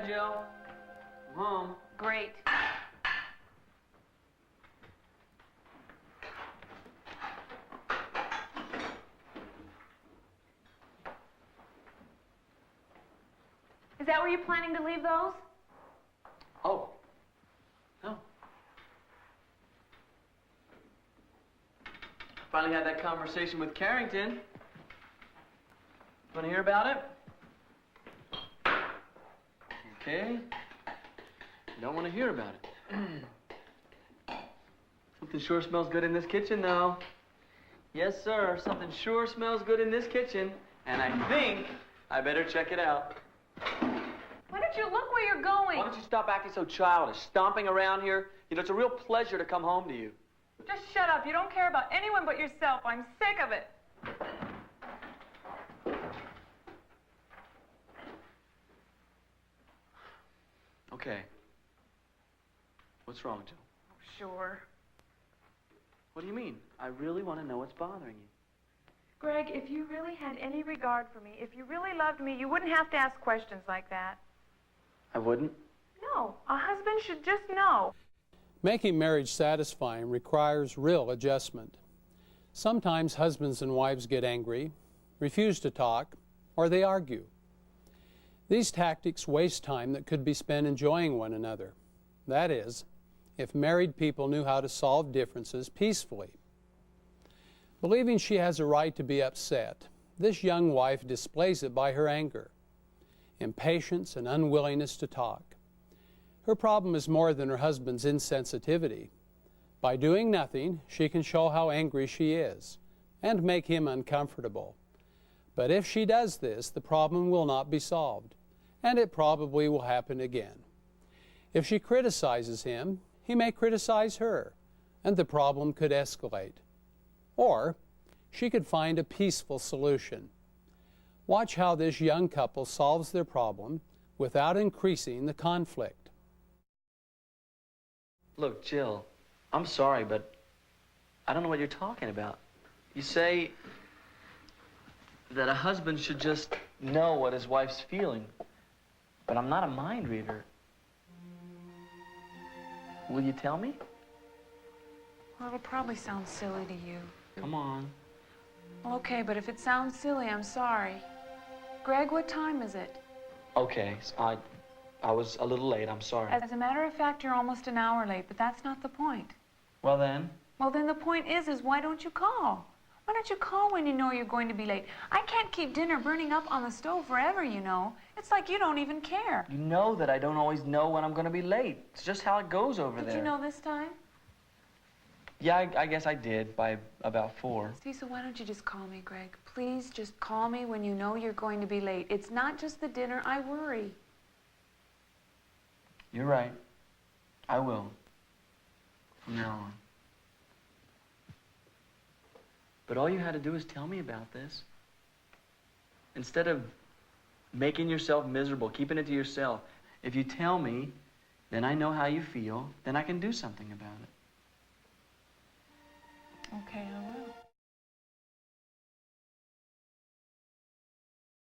Hi, Jill. I'm home. Great. Is that where you're planning to leave those? Oh. No. Finally had that conversation with Carrington. Want to hear about it? Okay. You don't want to hear about it. Something sure smells good in this kitchen, though. Yes, sir. Something sure smells good in this kitchen. And I think I better check it out. Why don't you look where you're going? Why don't you stop acting so childish, stomping around here? You know, it's a real pleasure to come home to you. Just shut up. You don't care about anyone but yourself. I'm sick of it. Okay. What's wrong, Jill? Oh, sure. What do you mean? I really want to know what's bothering you. Greg, if you really had any regard for me, if you really loved me, you wouldn't have to ask questions like that. I wouldn't? No, a husband should just know. Making marriage satisfying requires real adjustment. Sometimes husbands and wives get angry, refuse to talk, or they argue. These tactics waste time that could be spent enjoying one another. That is, if married people knew how to solve differences peacefully. Believing she has a right to be upset, this young wife displays it by her anger, impatience, and unwillingness to talk. Her problem is more than her husband's insensitivity. By doing nothing, she can show how angry she is and make him uncomfortable. But if she does this, the problem will not be solved, and it probably will happen again. If she criticizes him, he may criticize her, and the problem could escalate. Or she could find a peaceful solution. Watch how this young couple solves their problem without increasing the conflict. Look, Jill, I'm sorry, but I don't know what you're talking about. You say that a husband should just know what his wife's feeling, but I'm not a mind reader. Will you tell me? Well, it'll probably sound silly to you. Come on. Well, okay, but if it sounds silly, I'm sorry. Greg, what time is it? Okay, I was a little late. I'm sorry. As a matter of fact, you're almost an hour late, but that's not the point. Well, then? Well, then the point is why don't you call? Why don't you call when you know you're going to be late? I can't keep dinner burning up on the stove forever, you know. It's like you don't even care. You know that I don't always know when I'm going to be late. It's just how it goes over there. Did you know this time? Yeah, I guess I did by about 4. See, so why don't you just call me, Greg? Please just call me when you know you're going to be late. It's not just the dinner. I worry. You're right. I will. From now on. But all you had to do is tell me about this. Instead of making yourself miserable, keeping it to yourself, if you tell me, then I know how you feel, then I can do something about it. Okay, I will.